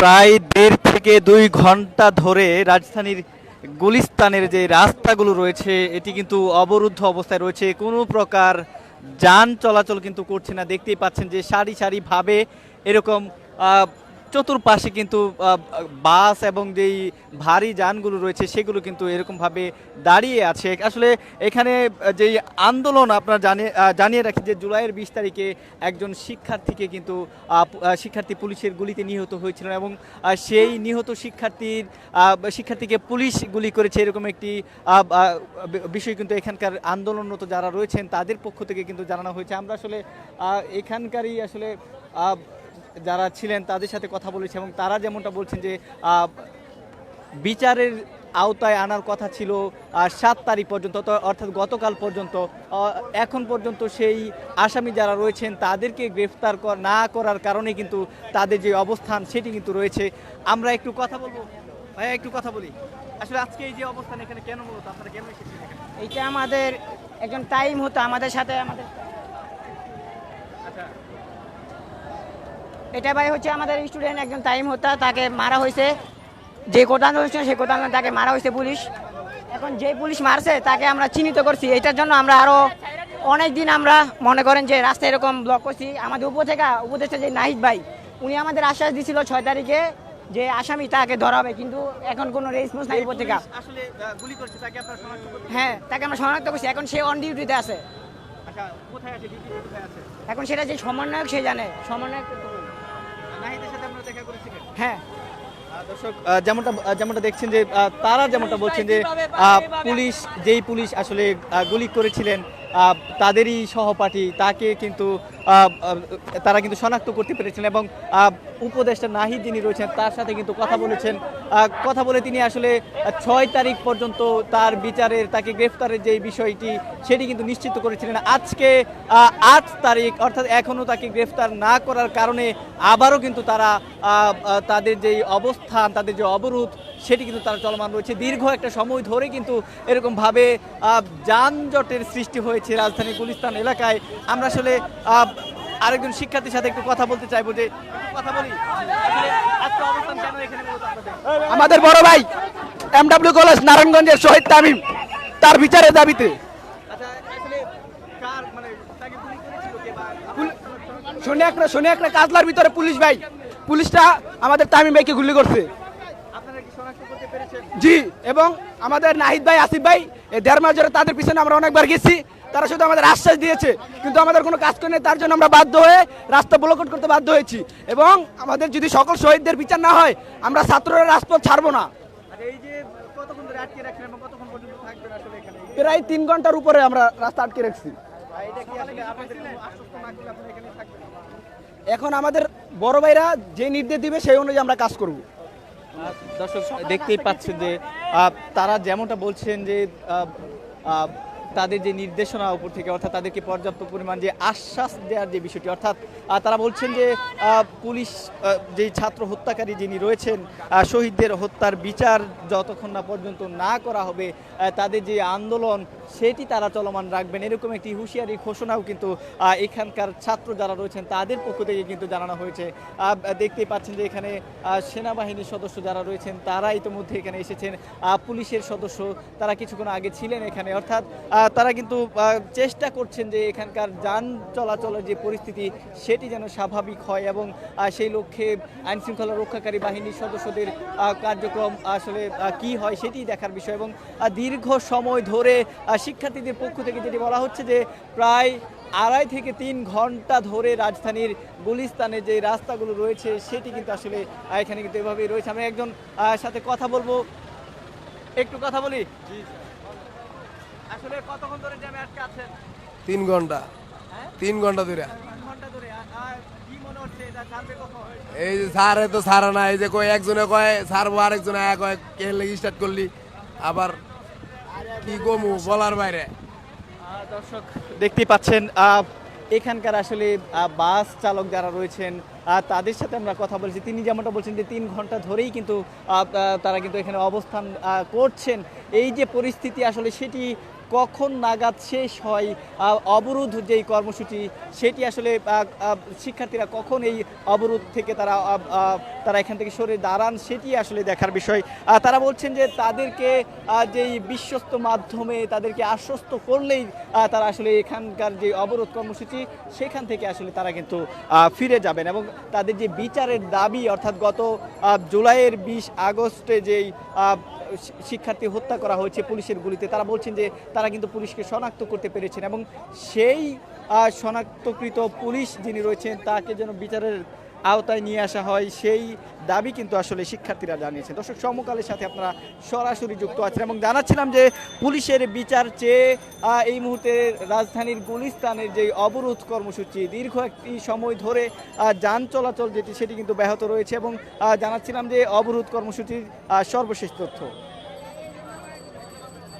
প্রায় ১.৫ থেকে ২ ঘন্টা ধরে রাজধানীর গুলিস্তানের যে রাস্তাগুলো রয়েছে এটি কিন্তু অবরুদ্ধ অবস্থায় রয়েছে। কোনো প্রকার যান চলাচল কিন্তু করছে না। দেখতেই পাচ্ছেন যে সারি সারিভাবে এরকম আহ, চতুর্পাশে কিন্তু বাস এবং যেই ভারী যানগুলো রয়েছে সেগুলো কিন্তু এরকমভাবে দাঁড়িয়ে আছে। আসলে এখানে যেই আন্দোলন আপনারা জানিয়ে রাখি যে জুলাইয়ের ২০ তারিখে একজন শিক্ষার্থীকে কিন্তু শিক্ষার্থী পুলিশের গুলিতে নিহত হয়েছিলেন এবং সেই নিহত শিক্ষার্থীকে পুলিশ গুলি করেছে এরকম একটি বিষয় কিন্তু এখানকার আন্দোলনরত যারা রয়েছেন তাদের পক্ষ থেকে কিন্তু জানানো হয়েছে। আমরা আসলে এখানকারই আসলে যারা ছিলেন তাদের সাথে কথা বলেছি এবং তারা যেমনটা বলছেন যে বিচারের আওতায় আনার কথা ছিল ৭ তারিখ পর্যন্ত, অর্থাৎ গতকাল পর্যন্ত। এখন পর্যন্ত সেই আসামি যারা রয়েছেন তাদেরকে গ্রেফতার না করার কারণে কিন্তু তাদের যে অবস্থান সেটি কিন্তু রয়েছে। আমরা একটু কথা বলবো ভাইয়া, একটু কথা বলি। আসলে আজকে এই যে অবস্থান এখানে কেন মূলত আপনারা কেন এসেছেন এখানে? এইটা আমাদের একজন টাইম হতো আমাদের সাথে আচ্ছা, এটা ভাই হচ্ছে আমাদের স্টুডেন্ট একজন টাইম হতো, তাকে মারা হয়েছে। যে কোটান হয়েছে সেই কোটান তাকে মারা হয়েছে পুলিশ। এখন যে পুলিশ মারছে তাকে আমরা চিহ্নিত করছি। এটার জন্য আমরা আরো অনেক দিন আমরা মনে করেন যে রাস্তায় এরকম ব্লক করছি। আমাদের উপদেষ্টা যে নাহিদ ভাই, উনি আমাদের আশ্বাস দিয়েছিল ৬ তারিখে যে আসামি তাকে ধরা হবে, কিন্তু এখন কোনো রেসপন্স নাই উপর থেকে। আসলে গুলি করছে তাকে আপনারা শনাক্ত করতে? হ্যাঁ, তাকে আমরা শনাক্ত করছি। এখন সে অন ডিউটিতে আছে। আচ্ছা, কোথায় আছে? ডিউটি কোথায় আছে? এখন সেটা যে সমন্বয়ক সে জানে। সমন্বয়ক নাহিদের সাথে আপনারা দেখা করেছিলেন? হ্যাঁ। দর্শক, যেমনটা দেখছেন যে তারা যেমনটা বলছেন যে যেই পুলিশ আসলে গুলি করেছিলেন তাদেরই সহপাঠী, তাকে কিন্তু তারা কিন্তু শনাক্ত করতে পেরেছিলেন এবং উপদেষ্টা নাহিদ যিনি রয়েছেন তার সাথে কিন্তু কথা বলে তিনি আসলে ৬ তারিখ পর্যন্ত তার বিচারের, তাকে গ্রেফতারের যে বিষয়টি সেটি কিন্তু নিশ্চিত করেছিলেন। আজকে ৮ তারিখ, অর্থাৎ এখনও তাকে গ্রেফতার না করার কারণে আবারও কিন্তু তারা তাদের যেই অবস্থান, তাদের যে অবরোধ সেটি কিন্তু তারা চলমান রয়েছে। দীর্ঘ একটা সময় ধরে কিন্তু এরকমভাবে যানজটের সৃষ্টি হয়েছে রাজধানী গুলিস্তান এলাকায়। আমরা আসলে আরেকজন শিক্ষার্থীর সাথে একটু কথা বলতে চাইবো, যে কথা বলি আজকে অবস্থান কেন এখানে মূলত আপনাদের? আমাদের বড় ভাই এমডব্লিউ কলেজ নারায়ণগঞ্জের শহীদ তামিম তার বিচারের দাবিতে। আচ্ছা, আসলে কার মানে তাকে গুলি করেছিল কে বা শোনে একটা কাজলার ভিতরে পুলিশটা আমাদের তামিম ভাইকে গুলি করছে। আপনারা কি শনাক্ত করতে পেরেছেন? জি, এবং আমাদের নাহিদ ভাই, আসিফ ভাই, এই ১.৫ মাস ধরে তাদের পিছনে আমরা অনেকবার গেছি। তারা শুধু আমাদের আশ্বাস দিয়েছে, কিন্তু আমাদের কোনো কাজ করে নেই। তার জন্য আমরা বাধ্য হয়ে রাস্তা ব্লক করতে বাধ্য হয়েছি। এবং আমাদের যদি সকল শহীদদের বিচার না হয় আমরা ছাত্ররা রাজপথ ছাড়বো না। আচ্ছা, এই যে কতক্ষণ ধরে আটকে রাখছেন এবং কতক্ষণ পর্যন্ত থাকবেন আসলে এখানে? প্রায় ৩ ঘন্টার উপরে আমরা রাস্তা আটকে রাখছি। এটা কি আসলে আপনাদের কোনো আশ্বস্ত না করলে আপনারা এখানে থাকবেন? এখন আমাদের বড় ভাইরা যে নির্দেশ দিবে সেই অনুযায়ী আমরা কাজ করব। দর্শক, দেখতেই পাচ্ছেন যে তারা যেমনটা বলছেন যে তাদের যে নির্দেশনা উপর থেকে, অর্থাৎ তাদেরকে পর্যাপ্ত পরিমাণ যে আশ্বাস দেওয়ার যে বিষয়টি, অর্থাৎ তারা বলছেন যে পুলিশ যেই ছাত্র হত্যাকারী যিনি রয়েছেন, শহীদদের হত্যার বিচার যতক্ষণ না পর্যন্ত না করা হবে তাদের যে আন্দোলন সেটি তারা চলমান রাখবেন, এরকম একটি হুঁশিয়ারি ঘোষণাও কিন্তু এখানকার ছাত্র যারা রয়েছেন তাদের পক্ষ থেকে কিন্তু জানানো হয়েছে। দেখতেই পাচ্ছেন যে এখানে সেনাবাহিনীর সদস্য যারা রয়েছেন তারা ইতিমধ্যে এখানে এসেছেন, পুলিশের সদস্য তারা কিছুক্ষণ আগে ছিলেন এখানে। অর্থাৎ তারা কিন্তু চেষ্টা করছেন যে এখানকার যান চলাচলের যে পরিস্থিতি সেটি যেন স্বাভাবিক হয় এবং সেই লক্ষ্যে আইনশৃঙ্খলা রক্ষাকারী বাহিনীর সদস্যদের কার্যক্রম আসলে কি হয় সেটি দেখার বিষয়। এবং দীর্ঘ সময় ধরে শিক্ষার্থীদের পক্ষ থেকে যেটি বলা হচ্ছে যে প্রায় ২.৫ থেকে ৩ ঘন্টা ধরে রাজধানীর গুলিস্তানের যে রাস্তাগুলো রয়েছে সেটি কিন্তু আসলে এখানে কিন্তু এভাবেই রয়েছে। আমরা একজন সাথে কথা বলবো, একটু কথা বলি। আসলে কতক্ষণ ধরে জ্যামে আটকে আছেন? ৩ ঘন্টা। ৩ ঘন্টা ধরে। ৩ ঘন্টা ধরে। কি মনে হচ্ছে এটা ছাড়বে কখন? এই যে ছাড়ে তো ছাড়ে না, এই যে কয় একজনে কয় ছাড়বো, আরেকজনে কয় কে লেগে স্টার্ট করলি, আবার কি কমু বলার বাইরে। দর্শক, দেখতেই পাচ্ছেন এখানকার আসলে বাস চালক যারা রয়েছেন তাদের সাথে আমরা কথা বলছি। তিনি যেমনটা বলছেন যে ৩ ঘন্টা ধরেই কিন্তু তারা কিন্তু এখানে অবস্থান করছেন। এই যে পরিস্থিতি আসলে সেটি কখন নাগাদ শেষ হয় অবরোধ যেই কর্মসূচি সেটি আসলে শিক্ষার্থীরা কখন এই অবরোধ থেকে তারা এখান থেকে সরে দাঁড়ান সেটি আসলে দেখার বিষয়। তারা বলছেন যে তাদেরকে যেই বিশ্বস্ত মাধ্যমে তাদেরকে আশ্বস্ত করলেই তারা আসলে এখানকার যে অবরোধ কর্মসূচি সেখান থেকে আসলে তারা কিন্তু ফিরে যাবেন এবং তাদের যে বিচারের দাবি অর্থাৎ গত জুলাইয়ের 20 আগস্টে যেই শিক্ষার্থী হত্যা করা হয়েছে পুলিশের গুলিতে, তারা বলছেন যে তারা কিন্তু পুলিশকে শনাক্ত করতে পেরেছেন এবং সেই শনাক্তকৃত পুলিশ যিনি রয়েছেন তাকে যেন বিচারের আওতায় নিয়ে আসা হয় সেই দাবি কিন্তু আসলে শিক্ষার্থীরা জানিয়েছেন। দর্শক, সমকালের সাথে আপনারা সরাসরি যুক্ত আছেন এবং জানাচ্ছিলাম যে পুলিশের বিচার চেয়ে এই মুহূর্তে রাজধানীর গুলিস্তানের যে অবরোধ কর্মসূচি দীর্ঘ একটি সময় ধরে যান চলাচল সেটি কিন্তু ব্যাহত রয়েছে এবং জানাচ্ছিলাম যে অবরোধ কর্মসূচির সর্বশেষ তথ্য।